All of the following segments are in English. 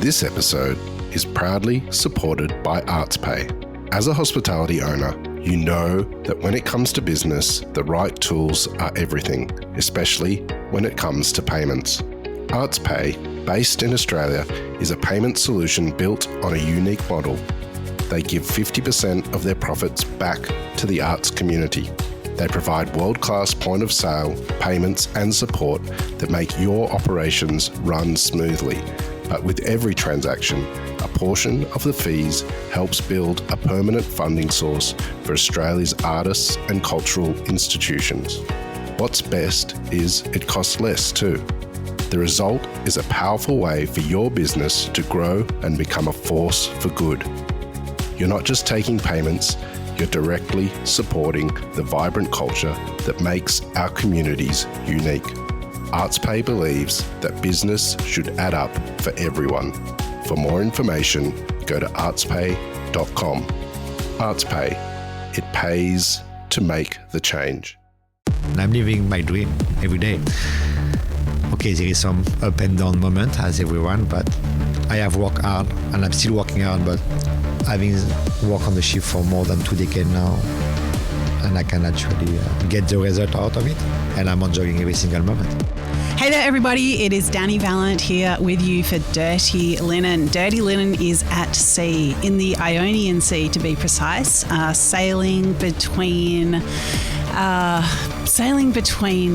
This episode is proudly supported by ArtsPay. As a hospitality owner, you know that when it comes to business, the right tools are everything, especially when it comes to payments. ArtsPay, based in Australia, is a payment solution built on a unique model. They give 50% of their profits back to the arts community. They provide world-class point-of-sale, payments and support that make your operations run smoothly. But with every transaction, a portion of the fees helps build a permanent funding source for Australia's artists and cultural institutions. What's best is it costs less too. The result is a powerful way for your business to grow and become a force for good. You're not just taking payments, you're directly supporting the vibrant culture that makes our communities unique. ArtsPay believes that business should add up for everyone. For more information, go to artspay.com. ArtsPay, it pays to make the change. I'm living my dream every day. Okay, there is some up and down moment as everyone, but I have worked hard and I'm still working hard, but having worked on the ship for more than 2 decades now, and I can actually get the result out of it, and I'm enjoying every single moment. Hey there everybody, it is Dani Valent here with you for Dirty Linen. Dirty Linen is at sea, in the Ionian Sea to be precise, sailing between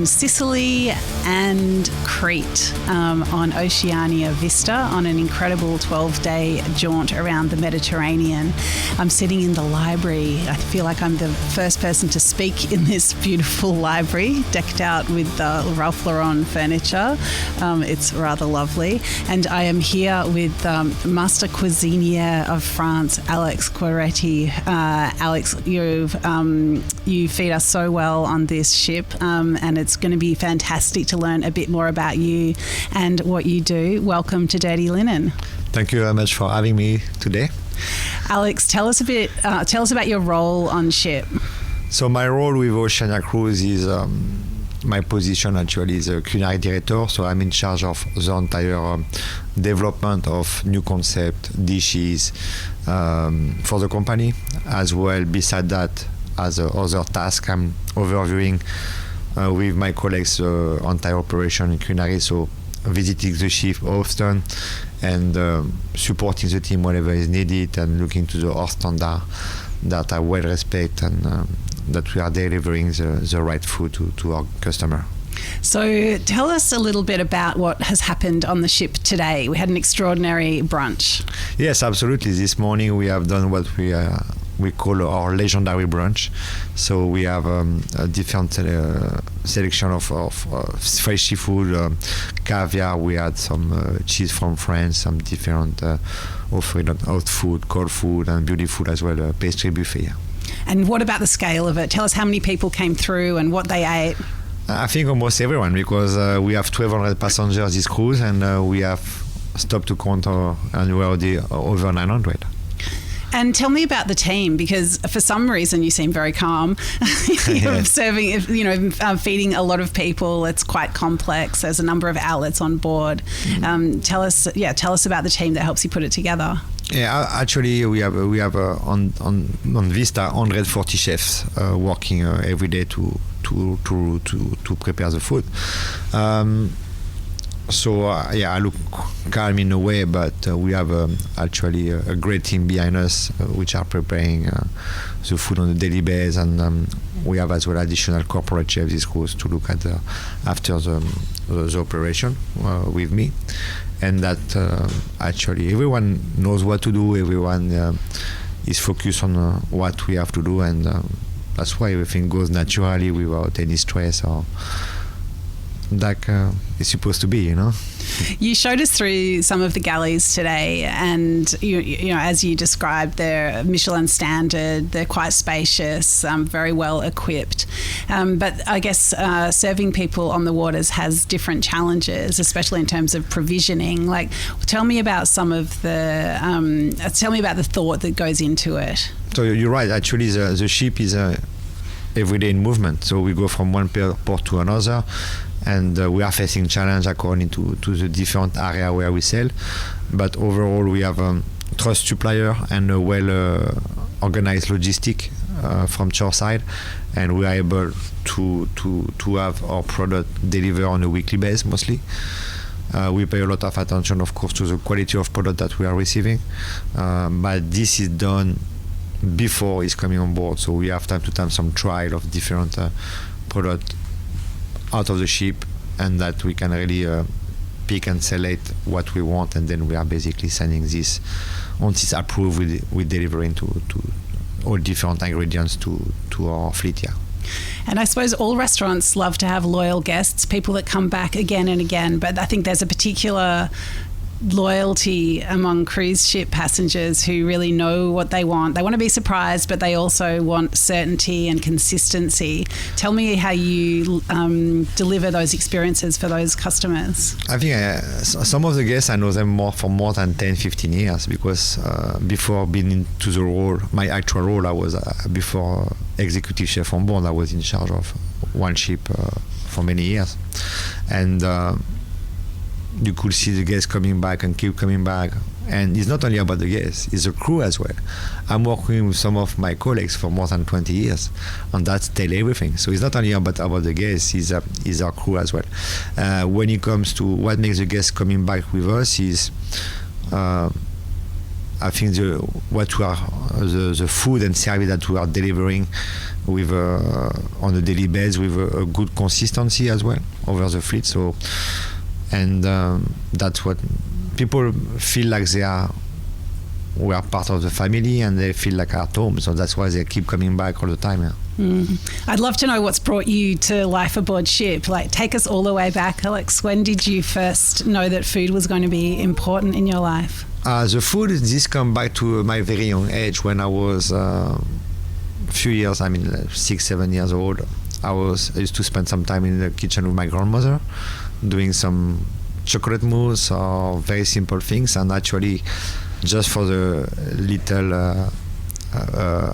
Sicily and Crete on Oceania Vista on an incredible 12-day jaunt around the Mediterranean. I'm sitting in the library. I feel like I'm the first person to speak in this beautiful library, decked out with Ralph Lauren furniture. It's rather lovely. And I am here with Master Cuisinier of France, Alexis Quaretti. Alex, you feed us so well on this ship, and it's going to be fantastic to learn a bit more about you and what you do. Welcome to Dirty Linen. Thank you very much for having me today. Alex, tell us about your role on ship. So my role with Oceania Cruise is my position actually is a culinary director, so I'm in charge of the entire development of new concept dishes for the company. As well, beside that, as other task, I'm overviewing with my colleagues entire operation in Culinary, so visiting the ship often and supporting the team whenever is needed and looking to the art standard that are well respected and that we are delivering the right food to our customer. So tell us a little bit about what has happened on the ship today. We had an extraordinary brunch. Yes, absolutely. This morning we have done what we call our legendary brunch. So we have a different selection of fresh seafood, caviar. We had some cheese from France, some different offering of hot food, cold food, and beauty food as well, pastry buffet. And what about the scale of it? Tell us how many people came through and what they ate. I think almost everyone, because we have 1,200 passengers this cruise, and we have stopped to count, and we are already over 900. And tell me about the team, because for some reason you seem very calm. You're serving, feeding a lot of people. It's quite complex. There's a number of outlets on board. Tell us about the team that helps you put it together. Yeah, actually, we have on Vista 140 chefs working every day to prepare the food. I look calm in a way, but we have actually a great team behind us, which are preparing the food on a daily basis, and we have as well additional corporate chefs this cruise to look at after the operation with me, and that actually everyone knows what to do. Everyone is focused on what we have to do, and that's why everything goes naturally without any stress or like it's supposed to be, You showed us through some of the galleys today, and you know, as you described, they're Michelin standard, they're quite spacious, very well equipped. But I guess serving people on the waters has different challenges, especially in terms of provisioning. Like, tell me about the thought that goes into it. So you're right. Actually, the ship is every day in movement. So we go from one port to another. and we are facing challenge according to the different area where we sell. But overall, we have trust supplier and a well organized logistic from your side, and we are able to have our product delivered on a weekly basis mostly. We pay a lot of attention, of course, to the quality of product that we are receiving, but this is done before it's coming on board, so we have time to time some trial of different product out of the ship, and that we can really pick and select what we want, and then we are basically sending this once it's approved with delivering to all different ingredients to our fleet. And I suppose all restaurants love to have loyal guests, people that come back again and again, but I think there's a particular loyalty among cruise ship passengers who really know what they want. They want to be surprised, but they also want certainty and consistency. Tell me how you deliver those experiences for those customers. I think some of the guests, I know them for more than 10, 15 years, because before being into the role, my actual role, I was before executive chef on board, I was in charge of one ship for many years. And you could see the guests coming back and keep coming back. And it's not only about the guests, it's the crew as well. I'm working with some of my colleagues for more than 20 years, and that's tell everything. So it's not only about the guests, it's our crew as well. When it comes to what makes the guests coming back with us is, I think the food and service that we are delivering with on a daily basis with a good consistency as well over the fleet. So. And that's what people feel like we are part of the family, and they feel like at home. So that's why they keep coming back all the time. I'd love to know what's brought you to life aboard ship. Like, take us all the way back, Alex. When did you first know that food was going to be important in your life? The food, this comes back to my very young age. When I was a few years, 6, 7 years old, I used to spend some time in the kitchen with my grandmother, doing some chocolate mousse or very simple things. And actually, just for the little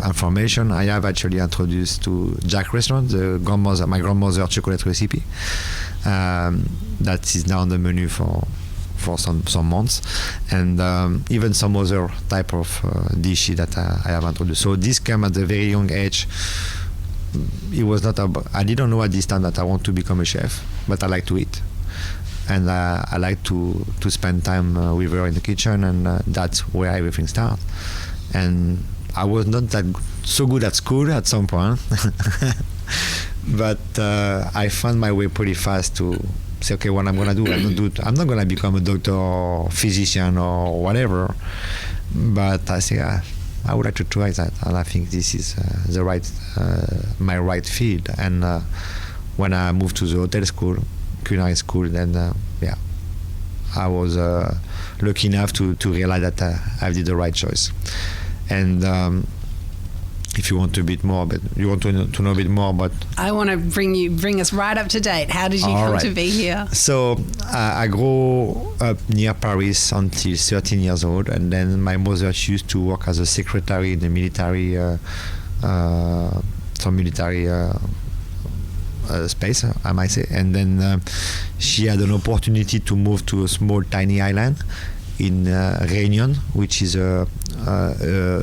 information, I have actually introduced to Jack Restaurant my grandmother's chocolate recipe. That is now on the menu for some months, and even some other type of dishes that I have introduced. So this came at a very young age. It was not I didn't know at this time that I want to become a chef, but I like to eat. And I like to spend time with her in the kitchen, and that's where everything starts. And I was not so good at school at some point, but I found my way pretty fast to say, okay, what I'm going to do, I'm not going to become a doctor or physician or whatever, but I say, I would like to try that, and I think this is my right field. And when I moved to the hotel school, culinary school, then I was lucky enough to realize that I did the right choice. And if you want to know a bit more about, I want to bring us right up to date. How did you come to be here? So I grew up near Paris until 13 years old, and then my mother used to work as a secretary in the military, space, I might say. And then she had an opportunity to move to a small tiny island in Réunion, which is a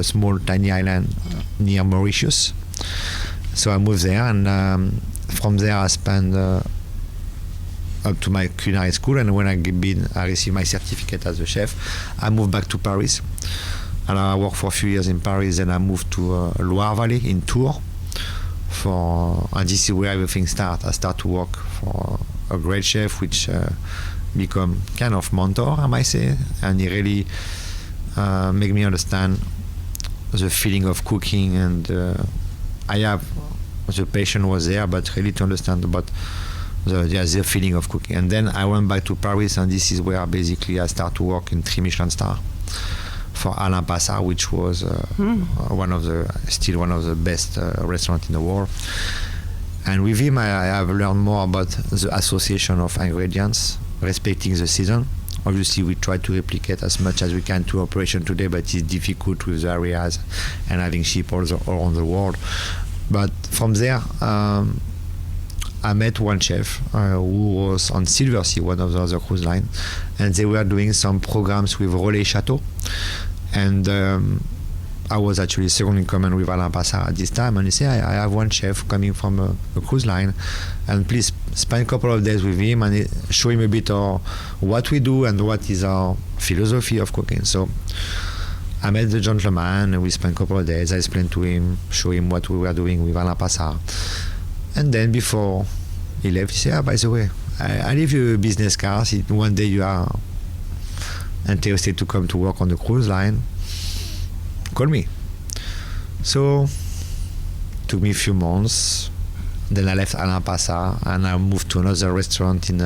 small tiny island near Mauritius. So I moved there, and from there I spent up to my culinary school. And when I received my certificate as a chef, I moved back to Paris, and I worked for a few years in Paris. And I moved to Loire Valley in Tours, and this is where everything started. I started to work for a great chef, which become kind of mentor, I might say, and he really made me understand the feeling of cooking. And the passion was there, but really to understand about the feeling of cooking. And then I went back to Paris, and this is where basically I started to work in 3 Michelin star for Alain Passard, which was one of the best restaurants in the world. And with him, I have learned more about the association of ingredients, respecting the season. Obviously, we try to replicate as much as we can to operation today, but it's difficult with the areas and having ship all around the world. But from there, I met one chef who was on Silver Sea, one of the other cruise line, and they were doing some programs with Relais Chateau. And I was actually second in command with Alain Passard at this time, and he said, I have one chef coming from a cruise line, and please spend a couple of days with him and show him a bit of what we do and what is our philosophy of cooking. So I met the gentleman, and we spent a couple of days. I explained to him, show him what we were doing with Alain Passard. And then before he left, he said, by the way, I leave you a business card. One day you are interested to come to work on the cruise line, call me. So took me a few months. Then I left Alain Passard and I moved to another restaurant in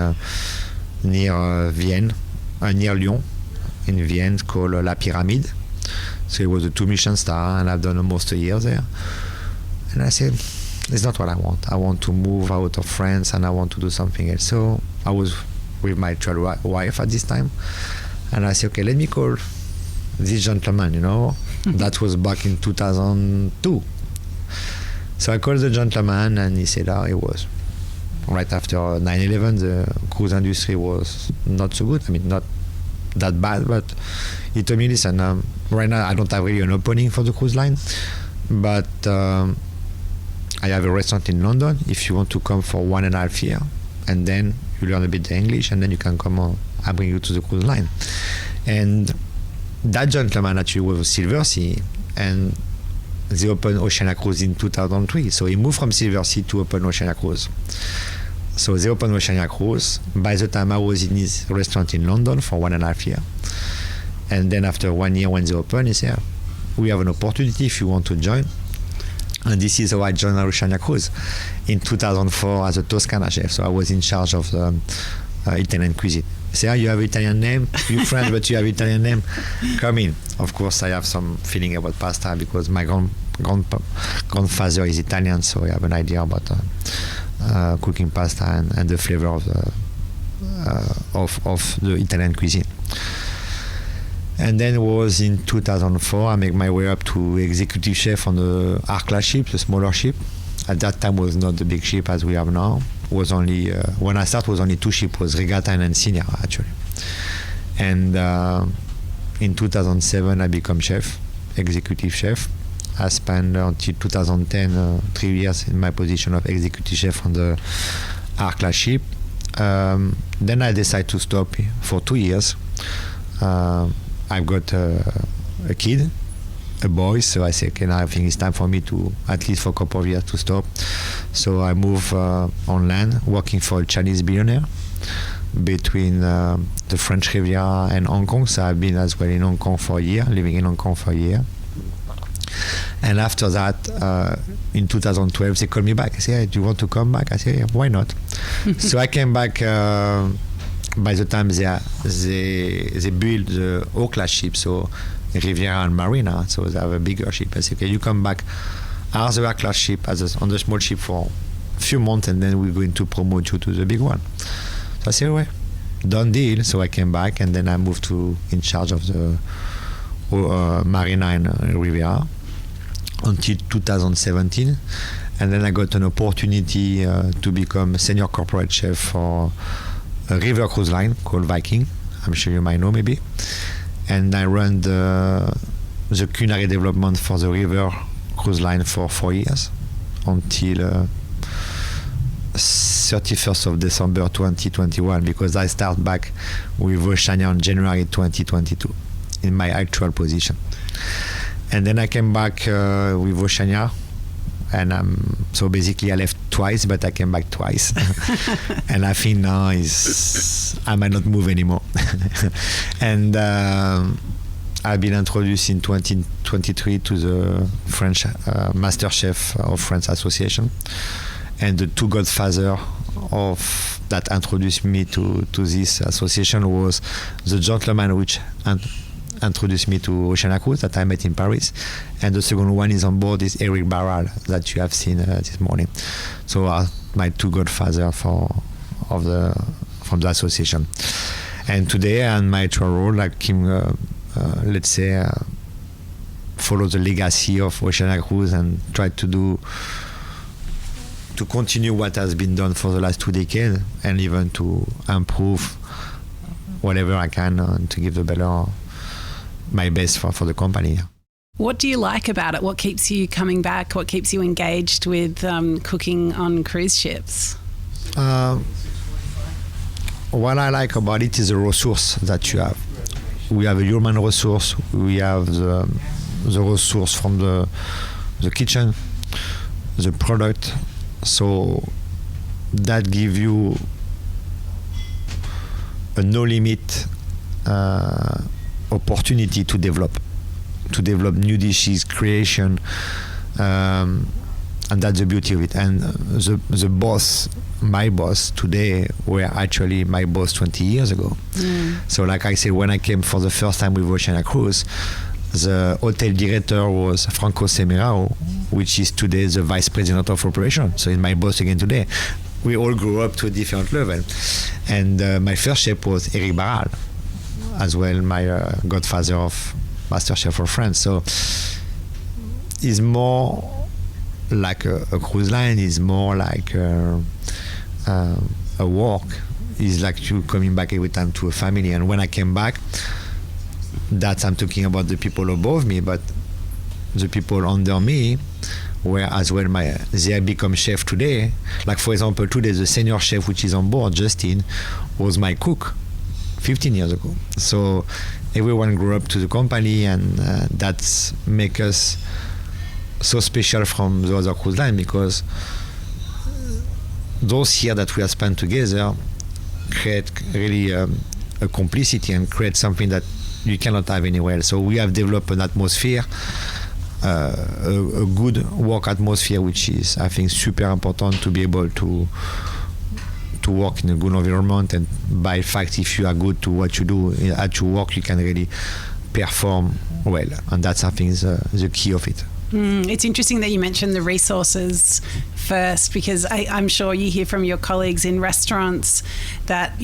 near Vienne, near Lyon, in Vienne, called La Pyramide. So it was a 2 Michelin star, and I've done almost a year there. And I said, it's not what I want. I want to move out of France and I want to do something else. So I was with my child wife at this time, and I said, okay, let me call this gentleman, That was back in 2002. So I called the gentleman, and he said, it was right after 9/11. The cruise industry was not so good. I mean, not that bad, but he told me, listen, right now I don't have really an opening for the cruise line, but I have a restaurant in London if you want to come for 1.5 years, and then you learn a bit the English, and then you can come on, I bring you to the cruise line. And that gentleman actually was Silver Sea, and they opened Oceania Cruise in 2003. So he moved from Silver Sea to open Oceania Cruise. So they opened Oceania Cruise. By the time I was in his restaurant in London for 1.5 years. And then after 1 year when they opened, he said, we have an opportunity if you want to join. And this is how I joined Oceania Cruise in 2004 as a Toscana chef. So I was in charge of the Italian cuisine. Say, you have Italian name, you French, but you have Italian name, come in. Of course, I have some feeling about pasta because my grandfather is Italian, so I have an idea about cooking pasta and the flavor of the Italian cuisine. And then it was in 2004, I make my way up to executive chef on the R-class ship, the smaller ship. At that time was not the big ship as we have now. Was only when I started was only 2 ships, was Regatta and Encina actually. And in 2007 I become chef, executive chef. I spent until 2010 3 years in my position of executive chef on the R-class ship. Then I decided to stop for 2 years. I've got a kid, a boy, so I said, okay, now I think it's time for me to, at least for a couple of years, to stop. So I moved on land, working for a Chinese billionaire between the French Riviera and Hong Kong. So I've been as well in Hong Kong for a year, living in Hong Kong for a year. And after that, in 2012, they called me back. I said, hey, do you want to come back? I said, yeah, why not? So I came back. By the time they built the O-class ship, so Riviera and Marina, so they have a bigger ship. I said, okay, you come back as the R-class ship, on the small ship for a few months, and then we're going to promote you to the big one. So I said, well, done deal. So I came back, and then I moved in charge of the Marina and Riviera until 2017. And then I got an opportunity to become senior corporate chef for a river cruise line called Viking. I'm sure you might know maybe. And I ran the culinary development for the river cruise line for 4 years until 31st of December 2021, because I start back with Oceania in January 2022 in my actual position. And then I came back with Oceania, and so basically I left twice, but I came back twice. And I think now I might not move anymore. And I've been introduced in 2023 to the French Master Chef of France Association. And the 2 godfathers of that introduced me to this association was the gentleman which introduced me to Oceania Cruise that I met in Paris, and the second one is on board is Eric Barral that you have seen this morning. So my 2 godfathers from the association. And today, and my actual role, I came, let's say, follow the legacy of Oceania Cruise and try to to continue what has been done for the last 2 decades, and even to improve whatever I can to give my best for the company. What do you like about it? What keeps you coming back? What keeps you engaged with cooking on cruise ships? What I like about it is the resource that you have. We have a human resource. We have the resource from the kitchen, the product. So that gives you a no limit opportunity to develop new dishes, creation, and that's the beauty of it. And my boss today were actually my boss 20 years ago. So like I said, when I came for the first time with Oceania Cruise, the hotel director was Franco Semerao, which is today the vice president of operations. So he's my boss again today. We all grew up to a different level. And my first chef was Eric Barral, as well, my godfather of Master Chef for France. So it's more like a cruise line, is more like a work. It's like you coming back every time to a family. And when I came back, I'm talking about the people above me, but the people under me were as well they have become chef today. Like for example, today the senior chef which is on board, Justin, was my cook 15 years ago. So everyone grew up to the company, and that's make us so special from the other cruise line, because those years that we have spent together create really a complicity and create something that you cannot have anywhere else. So we have developed an atmosphere, a good work atmosphere, which is, I think, super important to be able to work in a good environment. And by fact, if you are good to what you do at your work, you can really perform well. And that's, I think, the key of it. It's interesting that you mentioned the resources first, because I'm sure you hear from your colleagues in restaurants that,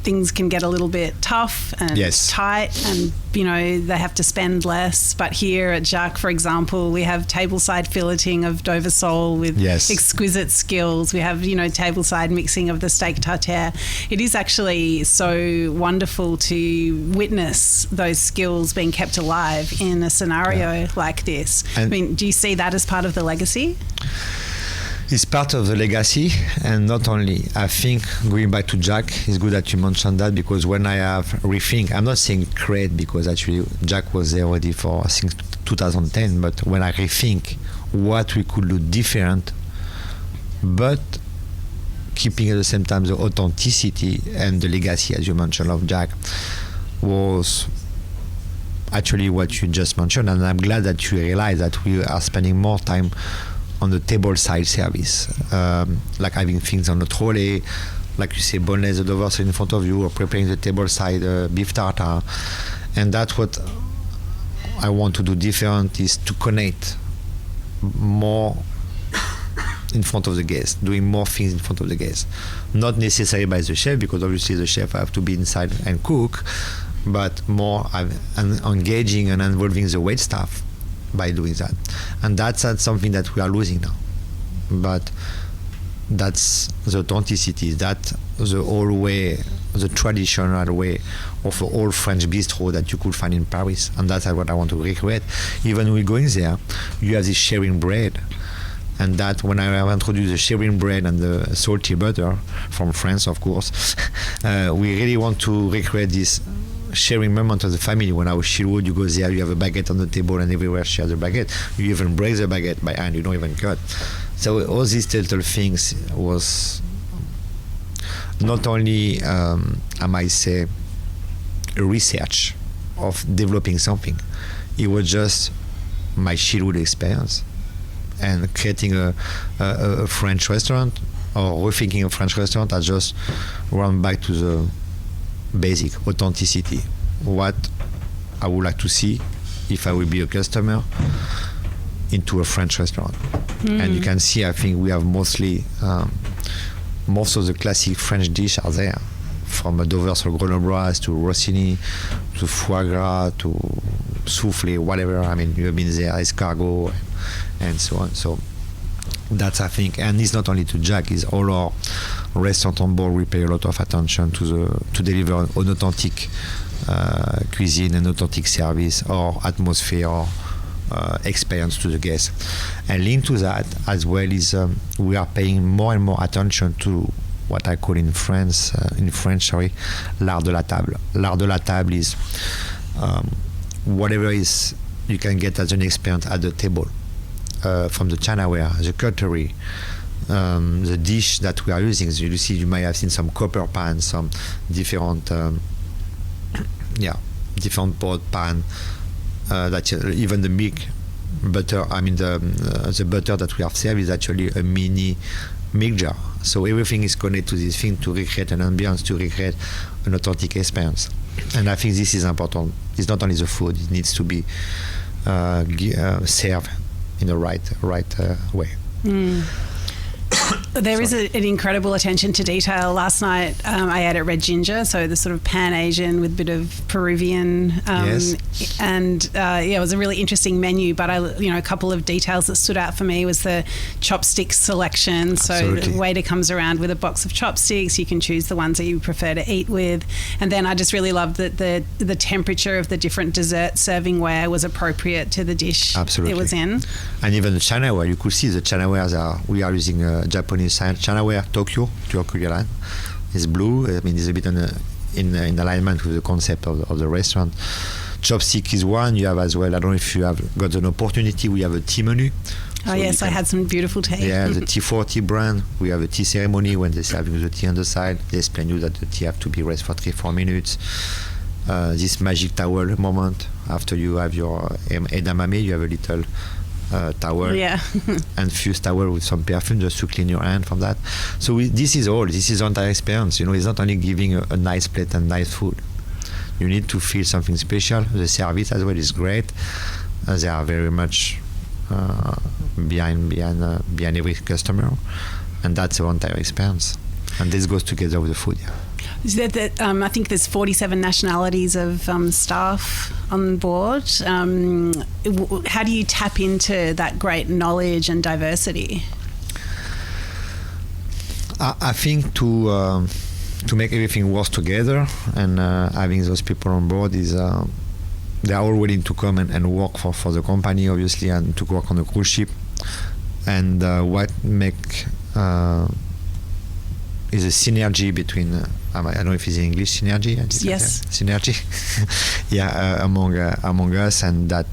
things can get a little bit tough and tight, and, they have to spend less. But here at Jacques, for example, we have tableside filleting of Dover sole with exquisite skills. We have, tableside mixing of the steak tartare. It is actually so wonderful to witness those skills being kept alive in a scenario like this. Do you see that as part of the legacy? It's part of the legacy, and not only. I think, going back to Jack, it's good that you mentioned that, because when I have rethink, I'm not saying create, because actually Jack was there already for, I think, 2010, but when I rethink what we could do different, but keeping at the same time the authenticity and the legacy, as you mentioned, of Jack, was actually what you just mentioned. And I'm glad that you realize that we are spending more time on the table side service, like having things on the trolley, like you say, boneless Dover in front of you, or preparing the table side beef tartare. And that's what I want to do different, is to connect more in front of the guest, doing more things in front of the guest. Not necessarily by the chef, because obviously the chef have to be inside and cook, but more engaging and involving the wait staff by doing that. And that's something that we are losing now. But that's the authenticity, that the old way, the traditional way of the old French bistro that you could find in Paris. And that's what I want to recreate. Even when we're going there, you have this sharing bread. And that, when I have introduced the sharing bread and the salty butter from France, of course, we really want to recreate this sharing moment of the family. When I was Chilwood, you go there, you have a baguette on the table, and everywhere share the baguette. You even break the baguette by hand, you don't even cut. So all these little things was not only, I might say, a research of developing something. It was just my Chilwood experience. And creating a French restaurant, or rethinking a French restaurant, I just run back to the basic authenticity. What I would like to see if I will be a customer into a French restaurant. And you can see, I think we have mostly most of the classic French dishes are there, from a Dover sur grenobloise to rossini to foie gras to soufflé, whatever. I mean, you have been there, escargot and so on. So That's, I think, and it's not only to Jack, it's all our restaurant on board. We pay a lot of attention to deliver an authentic cuisine and authentic service or atmosphere or experience to the guests. And linked to that as well is we are paying more and more attention to what I call in French, l'art de la table. L'art de la table is whatever is you can get as an experience at the table, from the chinaware, the cutlery, the dish that we are using. So you might have seen some copper pans, some different different pot pan, that even the milk butter, the butter that we have served is actually a mini milk jar. So everything is connected to this thing to recreate an ambience, to recreate an authentic experience. And I think this is important. It's not only the food, it needs to be served in the right way. There is an incredible attention to detail. Last night I ate at Red Ginger, so the sort of Pan-Asian with a bit of Peruvian. Yes. And it was a really interesting menu, but a couple of details that stood out for me was the chopstick selection. So Absolutely. the waiter comes around with a box of chopsticks. You can choose the ones that you prefer to eat with. And then I just really loved that the temperature of the different dessert servingware was appropriate to the dish Absolutely. it was in. And even the chinaware, you could see the chinawares we are using Japanese chinaware, Tokyo line. It's blue. It's a bit in alignment with the concept of the restaurant. Chopstick is one. You have as well, I don't know if you have got an opportunity, we have a tea menu. Oh, yes, I had some beautiful tea. Yeah, the T40 brand. We have a tea ceremony when they're serving the tea on the side. They explain you that the tea have to be rest for 3-4 minutes. This magic towel moment, after you have your edamame, you have a little towel, and fused towel with some perfume just to clean your hand from that. So this is the entire experience. It's not only giving a nice plate and nice food. You need to feel something special. The service as well is great. They are very much behind every customer, and that's the entire experience. And this goes together with the food. Yeah. I think there's 47 nationalities of staff on board. How do you tap into that great knowledge and diversity? I think to make everything work together and having those people on board is they are all willing to come and work for the company, obviously, and to work on the cruise ship. And what make is a synergy between I don't know if it's in English, synergy. Yes. Synergy. Among us, and that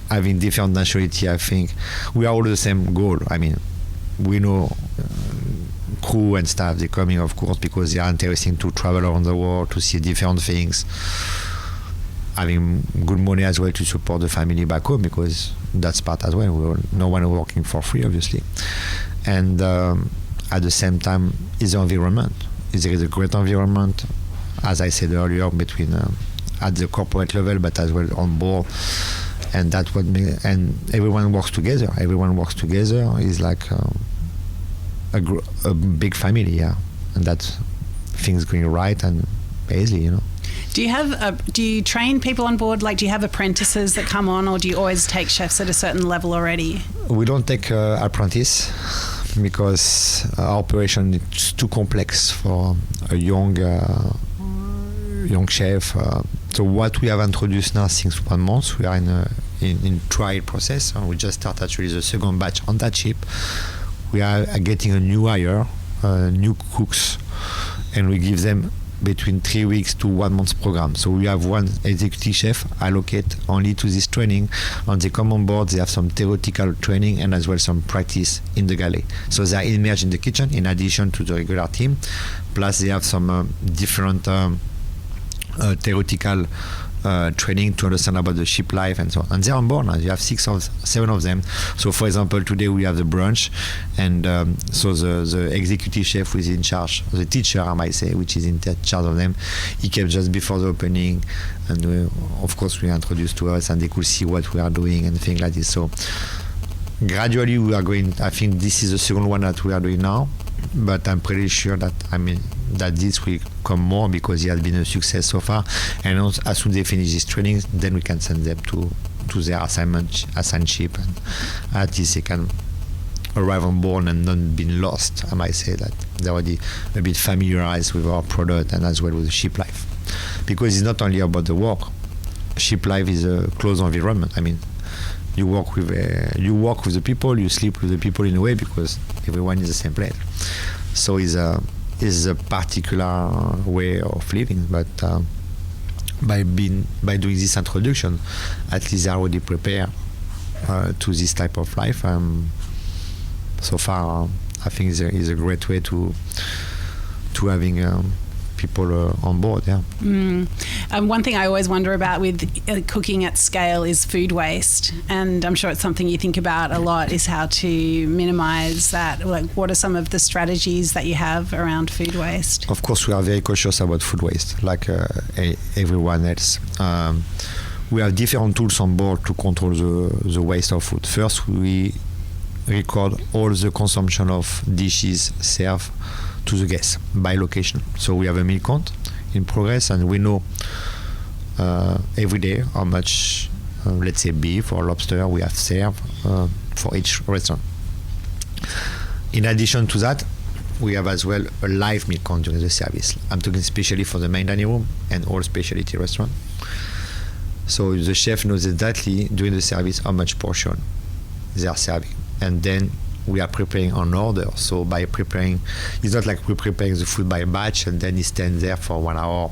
having different nationality, I think we are all the same goal. We know crew and staff, they're coming, of course, because they are interested to travel around the world, to see different things, having good money as well to support the family back home, because that's part as well. No one working for free, obviously. And at the same time, is the environment. There is a great environment, as I said earlier, between at the corporate level, but as well on board. And that's what and everyone works together. Everyone works together is like a big family, yeah. And that's things going right and easily, Do you train people on board? Like, do you have apprentices that come on, or do you always take chefs at a certain level already? We don't take apprentice because our operation is too complex for a young chef. So what we have introduced now since 1 month, we are in trial process. We just start actually the second batch on that ship. We are getting a new hire, new cooks, and we give them between 3 weeks to 1 month program. So we have one executive chef allocate only to this training. When they come on board, they have some theoretical training and as well some practice in the galley. So they are immersed in the kitchen in addition to the regular team. Plus they have some different theoretical training to understand about the ship life and so on. And they're on board now. You have 7 of them. So for example, today we have the brunch, and so the executive chef who is in charge, the teacher I might say, which is in charge of them, he came just before the opening, and of course we introduced to us and they could see what we are doing and things like this. So gradually we are going, I think this is the second one that we are doing now, but I'm pretty sure that that this will come more because it has been a success so far. And also, as soon as they finish this training, then we can send them to their assigned ship, and at least they can arrive on board and not been lost. I might say that they're already a bit familiarized with our product and as well with the ship life, because it's not only about the work. Ship life is a closed environment. I mean, you work with the people, you sleep with the people in a way, because everyone is the same place. So it's a particular way of living, but by doing this introduction, at least they are already prepared to this type of life. So far, I think is a great way to having people on board. Yeah. One thing I always wonder about with cooking at scale is food waste, and I'm sure it's something you think about a lot, is how to minimize that. Like, what are some of the strategies that you have around food waste? Of course, we are very cautious about food waste, like everyone else. We have different tools on board to control the waste of food. First, we record all the consumption of dishes served to the guests by location. So we have a meal count in progress, and we know every day how much, let's say, beef or lobster we have served for each restaurant. In addition to that, we have as well a live meal count during the service. I'm talking especially for the main dining room and all specialty restaurants. So the chef knows exactly during the service how much portion they are serving, and then we are preparing on order. So by preparing, it's not like we're preparing the food by batch and then it stands there for 1 hour,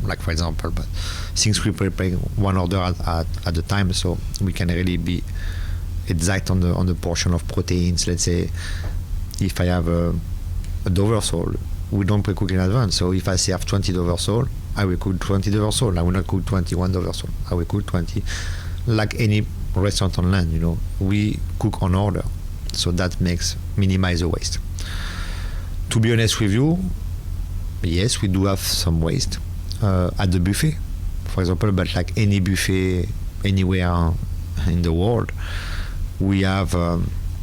like for example. But since we're preparing one order at a time, so we can really be exact on the portion of proteins. Let's say if I have a Dover sole, we don't pre-cook in advance. So if I serve 20 Dover sole, I will cook 20 Dover sole. I will not cook 21 Dover sole. I will cook 20, like any restaurant on land. We cook on order. So that minimize the waste. To be honest with you, yes, we do have some waste at the buffet, for example, but like any buffet anywhere in the world, we have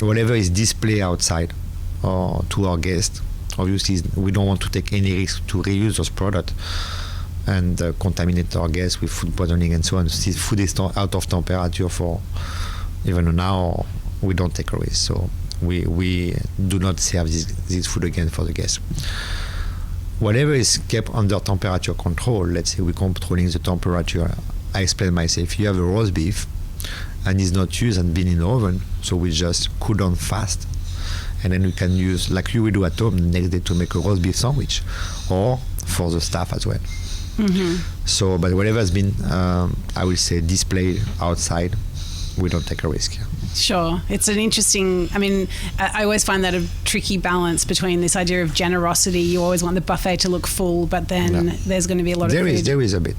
whatever is displayed outside or to our guests. Obviously, we don't want to take any risk to reuse those products and contaminate our guests with food poisoning and so on. Since food is out of temperature for even an hour, we don't take a risk. So we do not serve this food again for the guests. Whatever is kept under temperature control, let's say we're controlling the temperature. I explain myself, if you have a roast beef and it's not used and been in the oven, so we just cool down fast, and then we can use, like you will do at home the next day, to make a roast beef sandwich, or for the staff as well. Mm-hmm. So, but whatever has been, I will say, displayed outside, we don't take a risk here. Sure. It's an interesting, I always find that a tricky balance between this idea of generosity. You always want the buffet to look full, but then there's going to be a lot of food. There is a bit.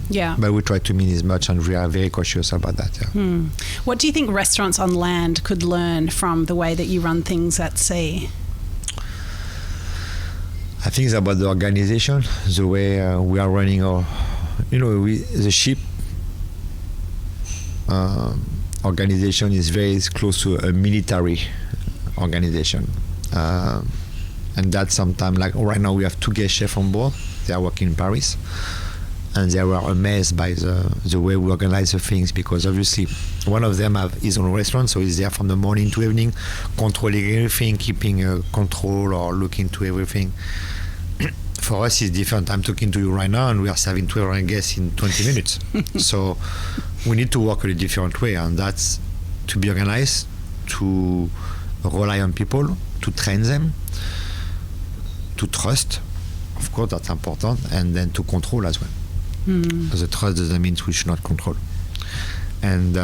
Yeah. But we try to mean as much, and we are very cautious about that. Yeah. What do you think restaurants on land could learn from the way that you run things at sea? I think it's about the organization, the way we are running our, the ship organization is very close to a military organization. And that's sometimes, like right now we have 2 guest chefs on board. They are working in Paris. And they were amazed by the way we organize the things, because obviously one of them have his own restaurant, so he's there from the morning to evening, controlling everything, keeping control or looking to everything. For us, it's different. I'm talking to you right now, and we are serving 200 guests in 20 minutes. So we need to work in a different way, and that's to be organized, to rely on people, to train them, to trust. Of course, that's important, and then to control as well. The trust doesn't mean we should not control. And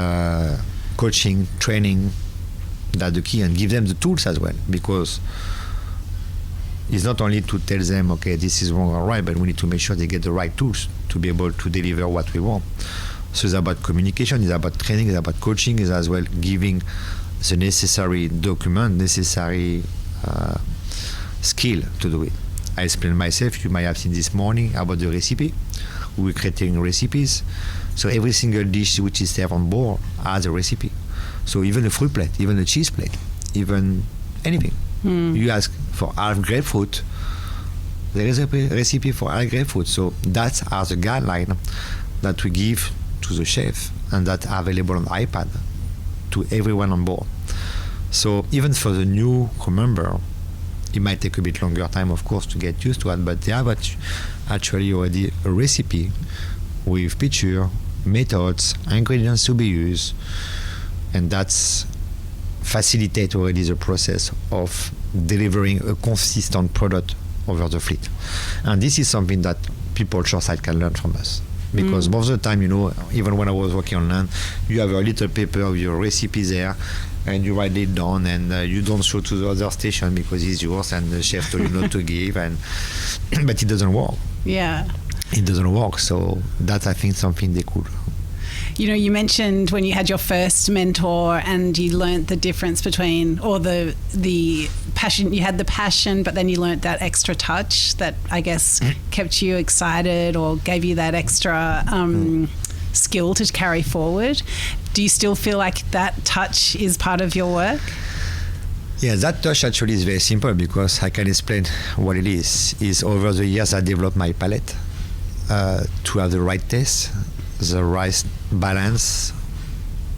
coaching, training, that's the key, and give them the tools as well, because it's not only to tell them, okay, this is wrong or right, but we need to make sure they get the right tools to be able to deliver what we want. So it's about communication, it's about training, it's about coaching, it's as well giving the necessary document, necessary skill to do it. I explained myself, you might have seen this morning about the recipe. We're creating recipes. So every single dish which is served on board has a recipe. So even a fruit plate, even a cheese plate, even anything. You ask for half grapefruit, there is a recipe for half grapefruit. So that's as a guideline that we give to the chef, and that are available on iPad to everyone on board. So even for the new member, it might take a bit longer time, of course, to get used to it, but they have actually already a recipe with picture, methods, ingredients to be used, and that's facilitate already the process of delivering a consistent product over the fleet. And this is something that people shoreside can learn from us. Because most of the time, even when I was working on land, you have a little paper with your recipe there, and you write it down, and you don't show to the other station because it's yours, and the chef told you not to give, but it doesn't work. Yeah. It doesn't work. So that's, I think, something they could. You mentioned when you had your first mentor and you learnt the difference between, or the passion, you had the passion, but then you learnt that extra touch that I guess kept you excited or gave you that extra skill to carry forward. Do you still feel like that touch is part of your work? Yeah, that touch actually is very simple because I can explain what it is. Is over the years I developed my palate to have the right taste, the right balance,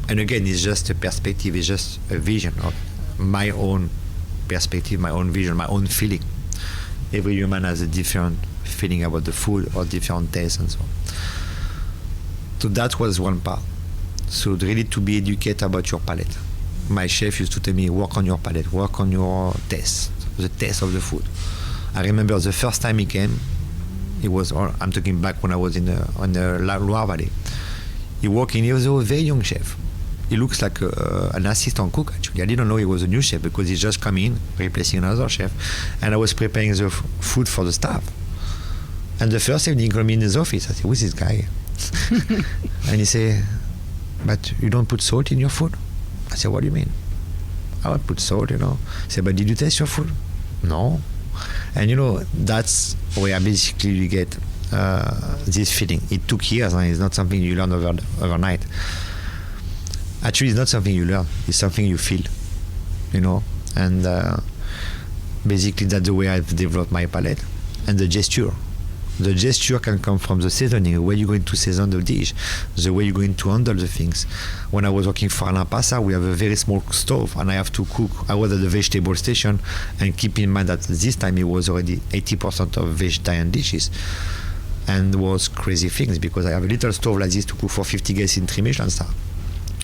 and again, it's just a perspective, it's just a vision of my own perspective, my own vision, my own feeling. Every human has a different feeling about the food or different taste and so on. So that was one part. So really to be educated about your palate. My chef used to tell me, work on your palate, work on your taste, the taste of the food. I remember the first time he came, I'm talking back when I was in the Loire Valley. He walked in, he was a very young chef. He looks like an assistant cook, actually. I didn't know he was a new chef because he just come in, replacing another chef, and I was preparing the food for the staff. And the first evening he called me in his office. I said, who's this guy? And he said, but you don't put salt in your food? I said, what do you mean? I would put salt, He said, but did you taste your food? No. And that's where basically you get this feeling. It took years, and it's not something you learn overnight. Actually, it's not something you learn. It's something you feel, And basically, that's the way I've developed my palate. And the gesture. The gesture can come from the seasoning, the way you're going to season the dish, the way you're going to handle the things. When I was working for Alain Passat, we have a very small stove, and I have to cook. I was at the vegetable station, and keep in mind that this time it was already 80% of vegetarian dishes. And was crazy things, because I have a little stove like this to cook for 50 guests in 3 Michelin stars.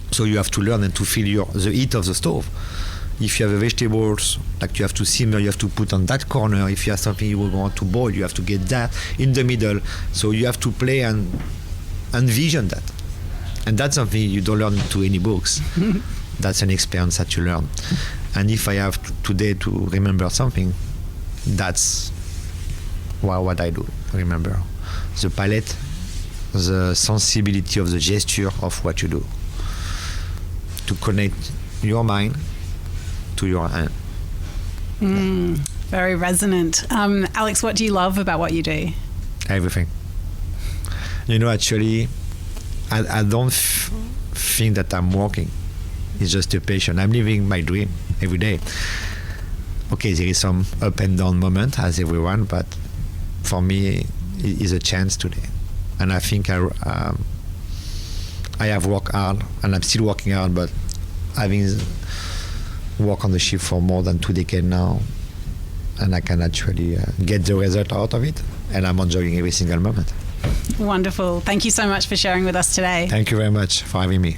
So you have to learn and to feel the heat of the stove. If you have vegetables, like you have to simmer, you have to put on that corner. If you have something you want to boil, you have to get that in the middle. So you have to play and envision that. And that's something you don't learn to any books. That's an experience that you learn. And if I have today to remember something, that's what I do remember. The palette, the sensibility of the gesture of what you do. To connect your mind to your hand. Very resonant. Alex, what do you love about what you do? Everything. Actually, I don't think that I'm working. It's just a passion. I'm living my dream every day. Okay, there is some up and down moment as everyone, but for me, it is a chance today. And I think I have worked hard, and I'm still working hard, but having worked on the ship for more than 2 decades now, and I can actually get the result out of it, and I'm enjoying every single moment. Wonderful. Thank you so much for sharing with us today. Thank you very much for having me.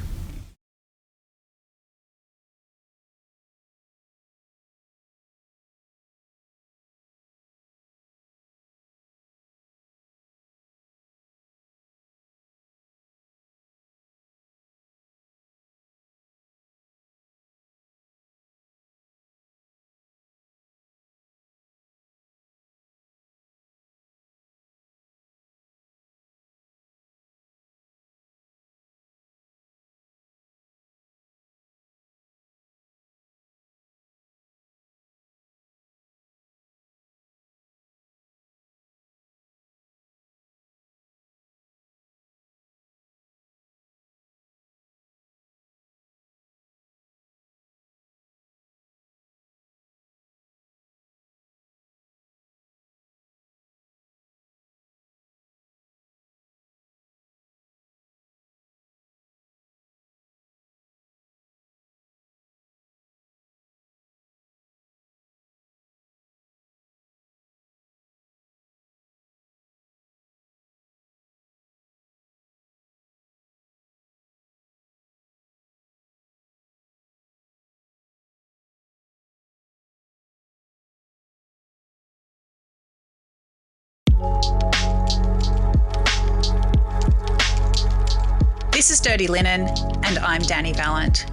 This is Dirty Linen, and I'm Dani Valent.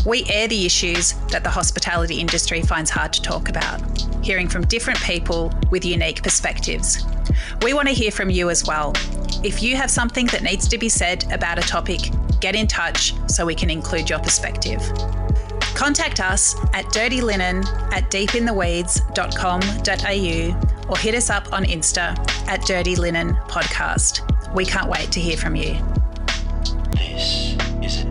We air the issues that the hospitality industry finds hard to talk about, hearing from different people with unique perspectives. We want to hear from you as well. If you have something that needs to be said about a topic, get in touch so we can include your perspective. Contact us at dirtylinen@deepintheweeds.com.au or hit us up on Insta at Dirty Linen Podcast. We can't wait to hear from you. This is a